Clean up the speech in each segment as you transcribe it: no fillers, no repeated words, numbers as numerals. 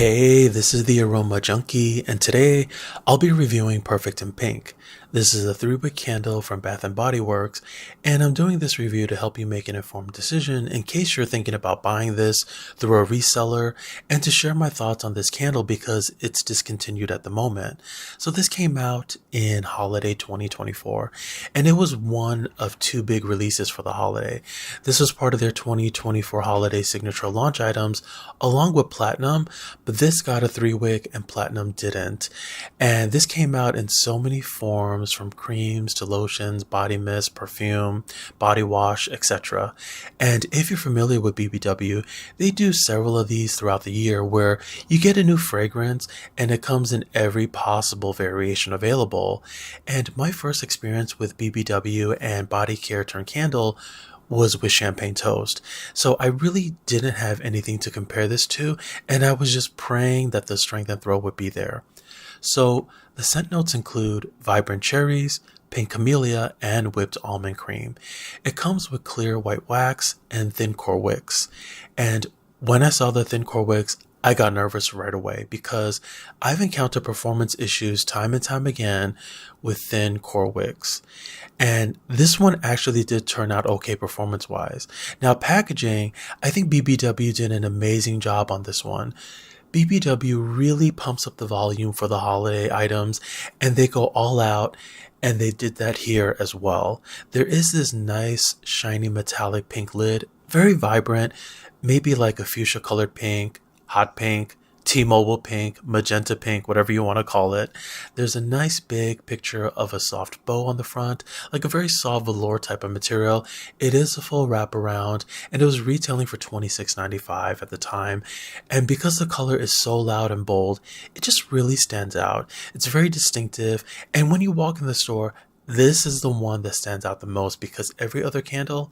Hey, this is the Aroma Junkie, and today I'll be reviewing Perfect in Pink. This is a 3-wick candle from Bath & Body Works, and I'm doing this review to help you make an informed decision in case you're thinking about buying this through a reseller, and to share my thoughts on this candle because it's discontinued at the moment. So this came out in holiday 2024, and it was one of 2 big releases for the holiday. This was part of their 2024 holiday signature launch items along with Platinum, but this got a 3-wick and Platinum didn't. And this came out in so many forms, from creams to lotions, body mist, perfume, body wash, etc. And if you're familiar with BBW, they do several of these throughout the year where you get a new fragrance and it comes in every possible variation available. And my first experience with BBW and body care turned candle was with Champagne Toast. So I really didn't have anything to compare this to, and I was just praying that the strength and throw would be there. So the scent notes include vibrant cherries, pink camellia, and whipped almond cream. It comes with clear white wax and thin core wicks. And when I saw the thin core wicks, I got nervous right away because I've encountered performance issues time and time again with thin core wicks. And this one actually did turn out okay performance wise. Now packaging, I think BBW did an amazing job on this one. BBW really pumps up the volume for the holiday items, and they go all out, and they did that here as well. There is this nice shiny metallic pink lid, very vibrant, maybe like a fuchsia colored pink, hot pink, T-Mobile pink, magenta pink, whatever you want to call it. There's a nice big picture of a soft bow on the front, like a very soft velour type of material. It is a full wraparound, and it was retailing for $26.95 at the time. And because the color is so loud and bold, it just really stands out. It's very distinctive, and when you walk in the store, this is the one that stands out the most because every other candle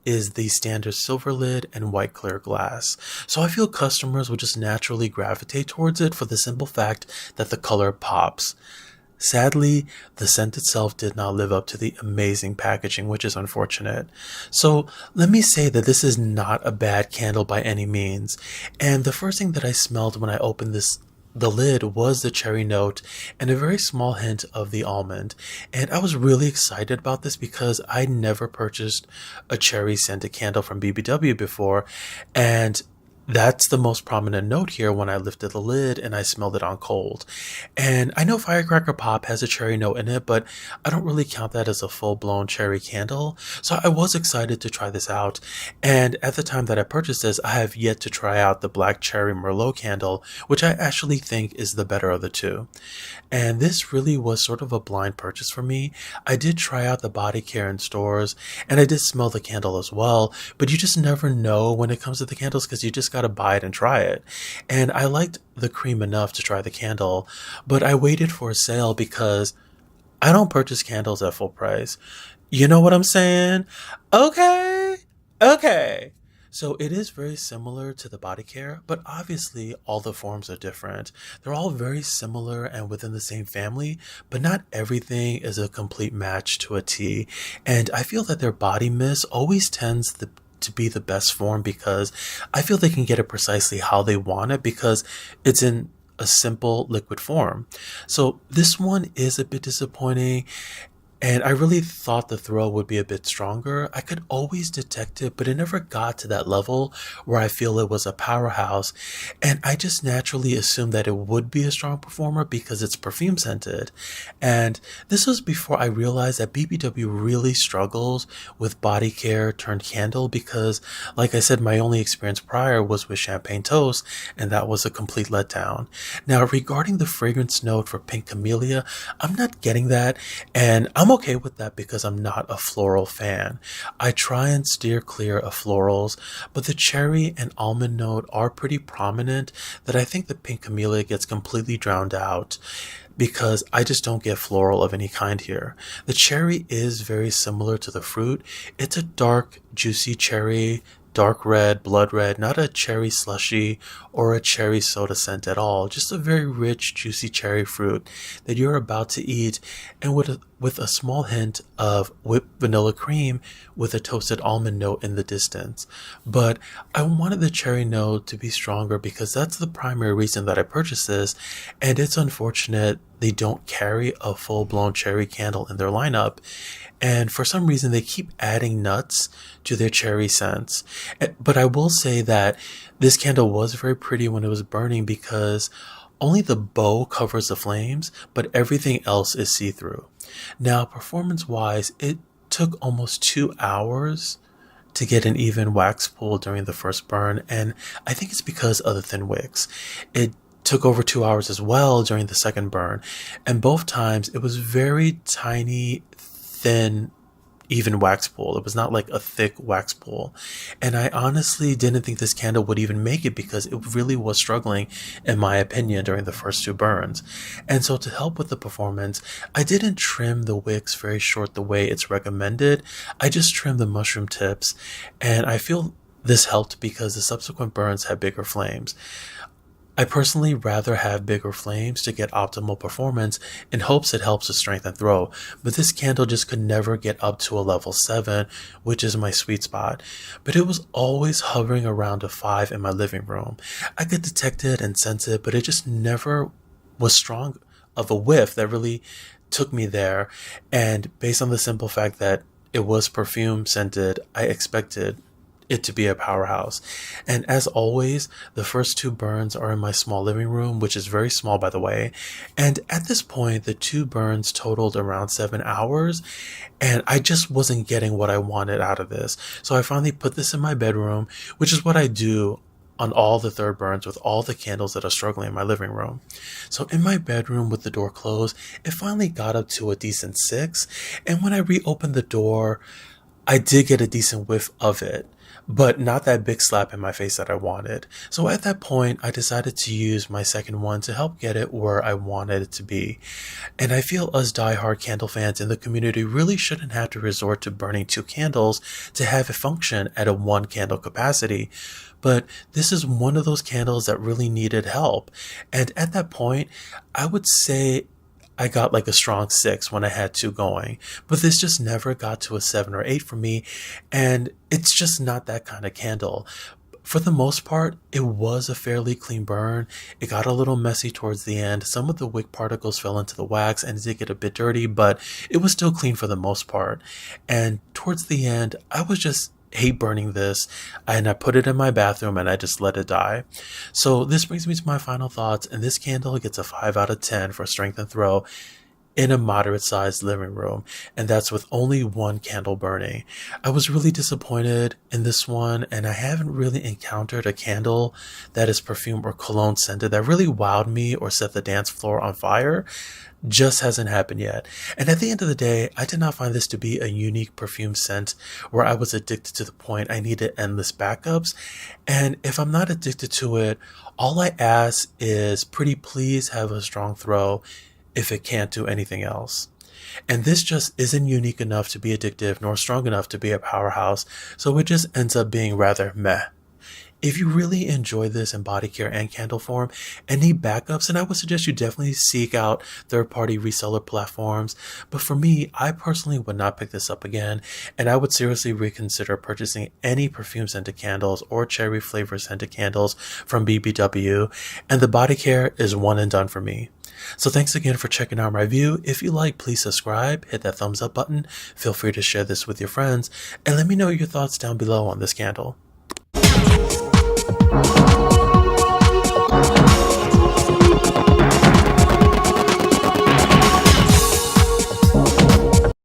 is the standard silver lid and white clear glass. So I feel customers will just naturally gravitate towards it for the simple fact that the color pops. Sadly, the scent itself did not live up to the amazing packaging, which is unfortunate. So let me say that this is not a bad candle by any means. And the first thing that I smelled when I opened the lid was the cherry note and a very small hint of the almond. And I was really excited about this because I never purchased a cherry scented candle from BBW before. And that's the most prominent note here when I lifted the lid and I smelled it on cold. And I know Firecracker Pop has a cherry note in it, but I don't really count that as a full-blown cherry candle. So I was excited to try this out. And at the time that I purchased this, I have yet to try out the Black Cherry Merlot candle, which I actually think is the better of the two. And this really was sort of a blind purchase for me. I did try out the body care in stores, and I did smell the candle as well, but you just never know when it comes to the candles because you just got to buy it and try it. And I liked the cream enough to try the candle, but I waited for a sale because I don't purchase candles at full price. You know what I'm saying? Okay. So it is very similar to the body care, but obviously all the forms are different. They're all very similar and within the same family, but not everything is a complete match to a T. And I feel that their body mist always tends to be the best form because I feel they can get it precisely how they want it because it's in a simple liquid form. So this one is a bit disappointing. And I really thought the throw would be a bit stronger. I could always detect it, but it never got to that level where I feel it was a powerhouse. And I just naturally assumed that it would be a strong performer because it's perfume scented. And this was before I realized that BBW really struggles with body care turned candle because, like I said, my only experience prior was with Champagne Toast, and that was a complete letdown. Now, regarding the fragrance note for Pink Camellia, I'm not getting that, and I'm okay with that because I'm not a floral fan. I try and steer clear of florals, but the cherry and almond note are pretty prominent that I think the Pink Camellia gets completely drowned out because I just don't get floral of any kind here. The cherry is very similar to the fruit. It's a dark, juicy cherry, dark red, blood red, not a cherry slushy or a cherry soda scent at all. Just a very rich, juicy cherry fruit that you're about to eat, and with a small hint of whipped vanilla cream with a toasted almond note in the distance. But I wanted the cherry note to be stronger because that's the primary reason that I purchased this, and it's unfortunate they don't carry a full-blown cherry candle in their lineup. And for some reason, they keep adding nuts to their cherry scents. But I will say that this candle was very pretty when it was burning because only the bow covers the flames, but everything else is see-through. Now, performance-wise, it took almost 2 hours to get an even wax pool during the first burn, and I think it's because of the thin wicks. It took over 2 hours as well during the second burn, and both times it was very tiny, thin, even wax pool. It was not like a thick wax pool. And I honestly didn't think this candle would even make it because it really was struggling, in my opinion, during the first 2 burns. And so to help with the performance, I didn't trim the wicks very short the way it's recommended. I just trimmed the mushroom tips, and I feel this helped because the subsequent burns had bigger flames. I personally rather have bigger flames to get optimal performance in hopes it helps with strength and throw, but this candle just could never get up to a level 7, which is my sweet spot. But it was always hovering around a 5 in my living room. I could detect it and sense it, but it just never was strong of a whiff that really took me there. And based on the simple fact that it was perfume scented, I expected it to be a powerhouse. And as always, the first 2 burns are in my small living room, which is very small, by the way. And at this point, the 2 burns totaled around 7 hours, and I just wasn't getting what I wanted out of this. So I finally put this in my bedroom, which is what I do on all the third burns with all the candles that are struggling in my living room. So in my bedroom with the door closed, it finally got up to a decent 6. And when I reopened the door, I did get a decent whiff of it, but not that big slap in my face that I wanted. So at that point, I decided to use my second one to help get it where I wanted it to be. And I feel us diehard candle fans in the community really shouldn't have to resort to burning 2 candles to have it function at a 1 candle capacity. But this is one of those candles that really needed help. And at that point, I would say I got like a strong 6 when I had 2 going, but this just never got to a 7 or 8 for me, and it's just not that kind of candle. For the most part, it was a fairly clean burn. It got a little messy towards the end. Some of the wick particles fell into the wax and it did get a bit dirty, but it was still clean for the most part. And towards the end, I was just hate burning this, and I put it in my bathroom and I just let it die. So this brings me to my final thoughts, and this candle gets a 5 out of 10 for strength and throw in a moderate sized living room, and that's with only 1 candle burning. I was really disappointed in this one, and I haven't really encountered a candle that is perfume or cologne scented that really wowed me or set the dance floor on fire. Just hasn't happened yet. And at the end of the day, I did not find this to be a unique perfume scent where I was addicted to the point I needed endless backups. And if I'm not addicted to it, all I ask is pretty please have a strong throw if it can't do anything else. And this just isn't unique enough to be addictive nor strong enough to be a powerhouse, so it just ends up being rather meh. If you really enjoy this in body care and candle form and need backups, then I would suggest you definitely seek out third-party reseller platforms. But for me, I personally would not pick this up again, and I would seriously reconsider purchasing any perfume scented candles or cherry flavor scented candles from BBW, and the body care is one and done for me. So thanks again for checking out my review. If you like, please subscribe, hit that thumbs up button, feel free to share this with your friends, and let me know your thoughts down below on this candle.